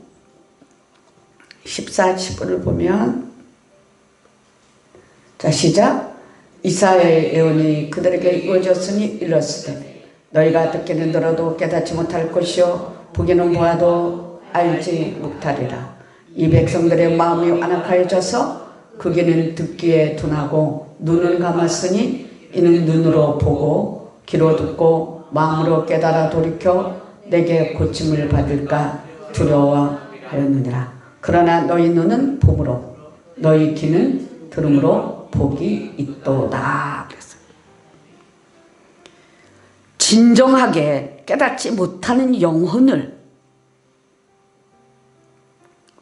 14, 15를 보면 자 시작. 이사야의 예언이 그들에게 이루어졌으니 이렇으되 너희가 듣기는 들어도 깨닫지 못할 것이요 보기는 보아도 알지 못하리라. 이 백성들의 마음이 완악하여져서 그 귀는 듣기에 둔하고 눈은 감았으니 이는 눈으로 보고 귀로 듣고 마음으로 깨달아 돌이켜 내게 고침을 받을까 두려워하였느니라. 그러나 너희 눈은 봄으로 너희 귀는 들음으로 복이 있도다. 그랬어요. 진정하게 깨닫지 못하는 영혼을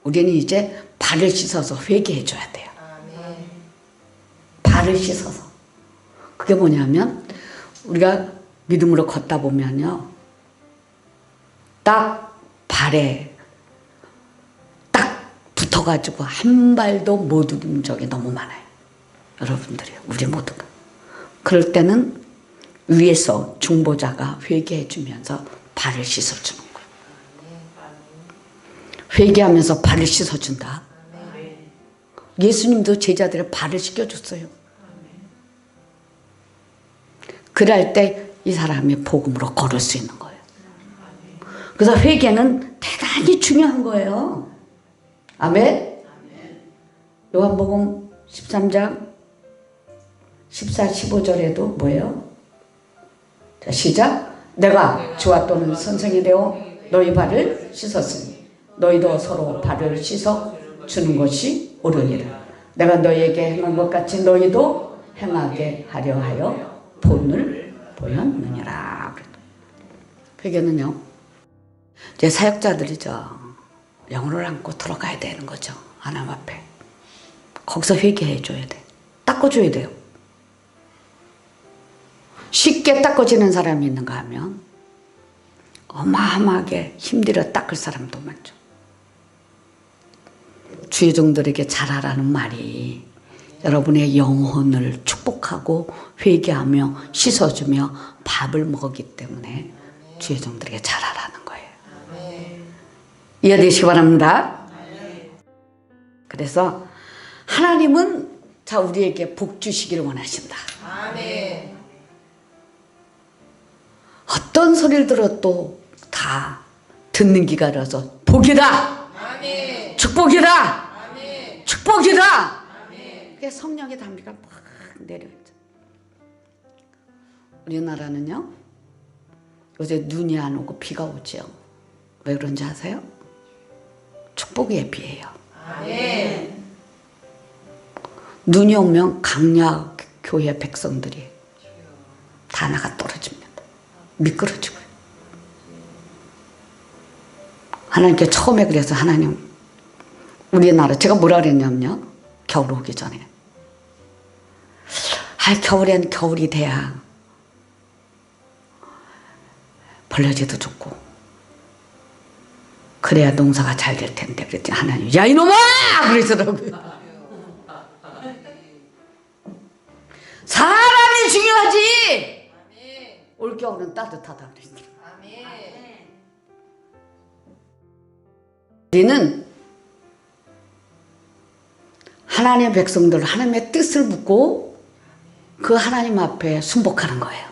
우리는 이제 발을 씻어서 회개해 줘야 돼요. 발을 씻어서. 그게 뭐냐면 우리가 믿음으로 걷다 보면요. 딱 발에 딱 붙어가지고 한 발도 못 움직인 적이 너무 많아요. 여러분들이 우리 모두가. 그럴 때는 위에서 중보자가 회개해 주면서 발을 씻어주는 거예요. 회개하면서 발을 씻어준다. 예수님도 제자들의 발을 씻겨줬어요. 그럴 때 이 사람이 복음으로 걸을 수 있는 거예요. 그래서 회개는 대단히 중요한 거예요. 아멘. 요한복음 13장 14, 15절에도 뭐예요? 자, 시작. 내가 주와 또는 선생이 되어 너희 발을 씻었으니 너희도 서로 발을 씻어 주는 것이 옳으니라. 내가 너희에게 행한 것 같이 너희도 행하게 하려 하여 본을 보였느니라. 회개는요, 이제 사역자들이죠. 영혼을 안고 들어가야 되는 거죠. 하나님 앞에. 거기서 회개해 줘야 돼. 닦아줘야 돼요. 쉽게 닦아지는 사람이 있는가 하면 어마어마하게 힘들어 닦을 사람도 많죠. 주의 종들에게 잘하라는 말이 여러분의 영혼을 축복하고 회개하며 씻어주며 밥을 먹었기 때문에 주의 종들에게 잘하라는 거예요. 이해되시기 바랍니다. 그래서 하나님은 자 우리에게 복 주시기를 원하신다. 아멘. 어떤 소리를 들어도 다 듣는 귀가 열어서 복이다. 아멘. 축복이다. 아멘. 축복이다. 아멘. 그게 성령의 담비가 막 내려있죠. 우리나라는요, 요새 눈이 안 오고 비가 오죠. 왜 그런지 아세요? 축복의 비예요. 아멘. 눈이 오면 강약 교회 백성들이 다 나가 떨어집니다. 미끄러지고요. 하나님께 처음에 그래서 하나님, 우리나라 제가 뭐라 그랬냐면요, 겨울 오기 전에 겨울엔 겨울이 돼야 벌러지도 좋고 그래야 농사가 잘 될 텐데 그랬더니 하나님 야 이놈아! 그러더라고요. 사람이 중요하지. 올겨울은 따뜻하다 그랬더라고요. 우리는 하나님의 백성들 하나님의 뜻을 묻고 그 하나님 앞에 순복하는 거예요.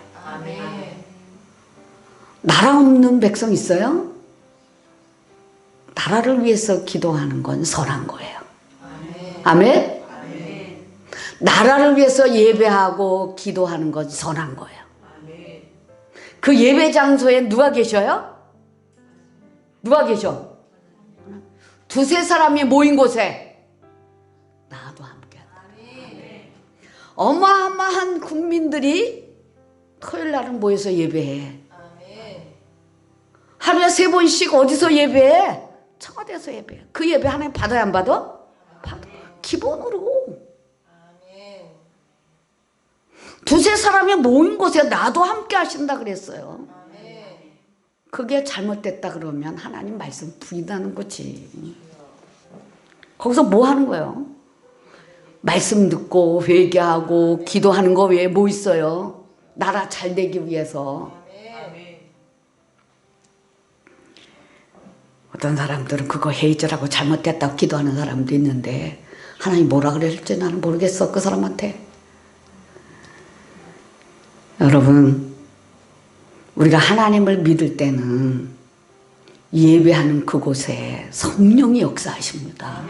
나라 없는 백성 있어요? 나라를 위해서 기도하는 건 선한 거예요. 아멘? 나라를 위해서 예배하고 기도하는 건 선한 거예요. 그 예배 장소에 누가 계셔요? 누가 계셔? 두세 사람이 모인 곳에 나도 함께한다. 어마어마한 국민들이 토요일 날은 모여서 예배해. 하루에 3번씩 어디서 예배해? 청와대에서 예배해. 그 예배 하나님 받아야 안 받아? 받아. 기본으로. 두세 사람이 모인 곳에 나도 함께 하신다 그랬어요. 그게 잘못됐다 그러면 하나님 말씀 부인하는 거지. 거기서 뭐 하는 거예요? 말씀 듣고 회개하고 기도하는 거 외에 뭐 있어요? 나라 잘 되기 위해서. 어떤 사람들은 그거 헤이즈라고 잘못됐다고 기도하는 사람도 있는데 하나님 뭐라 그랬을지 나는 모르겠어 그 사람한테. 여러분, 우리가 하나님을 믿을 때는 예배하는 그곳에 성령이 역사하십니다.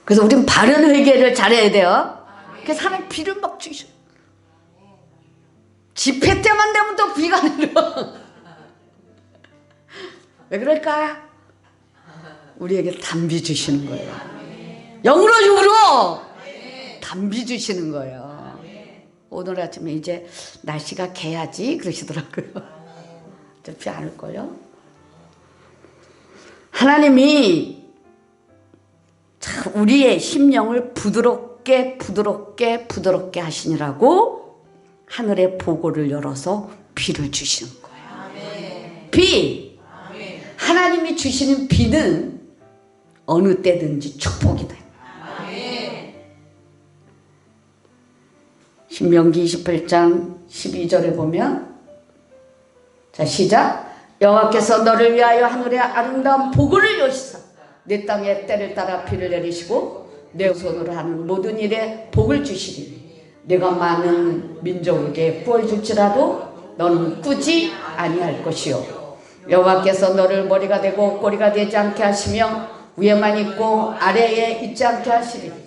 그래서 우리는 바른 회개를 잘해야 돼요. 그래서 하나님 비를 막 주셔. 집회 때만 되면 또 비가 내려. 왜 그럴까? 우리에게 담비 주시는 거예요. 영으로 육으로 담비 주시는 거예요. 오늘 아침에 이제 날씨가 개야지 그러시더라고요. 비 안 올걸요? 하나님이 우리의 심령을 부드럽게 하시니라고 하늘의 보고를 열어서 비를 주시는 거예요. 비! 하나님이 주시는 비는 어느 때든지 축복이다. 신명기 28장 12절에 보면, 자 시작. 여호와께서 너를 위하여 하늘의 아름다운 보고를 여시사 내 땅에 때를 따라 비를 내리시고 내 손으로 하는 모든 일에 복을 주시리니 내가 많은 민족에게 구원 줄지라도 너는 꾸지 아니할 것이요 여호와께서 너를 머리가 되고 꼬리가 되지 않게 하시며 위에만 있고 아래에 있지 않게 하시리니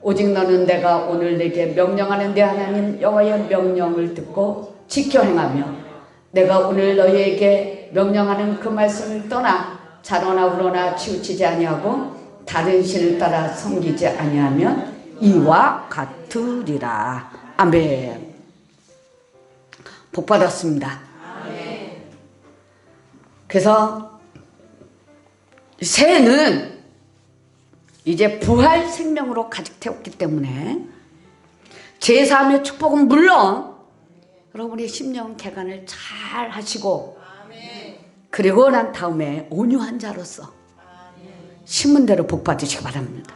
오직 너는 내가 오늘 내게 명령하는 내 하나님 여호와의 명령을 듣고 지켜 행하며 내가 오늘 너희에게 명령하는 그 말씀을 떠나 자로나 우로나 치우치지 아니하고 다른 신을 따라 섬기지 아니하면 이와 같으리라. 아멘. 복 받았습니다. 그래서 새해는 이제 부활 생명으로 가득 태웠기 때문에 제3의 축복은 물론 여러분의 심령 개간을 잘 하시고 그리고 난 다음에 온유한 자로서 심은 대로 복 받으시기 바랍니다.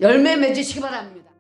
열매 맺으시기 바랍니다.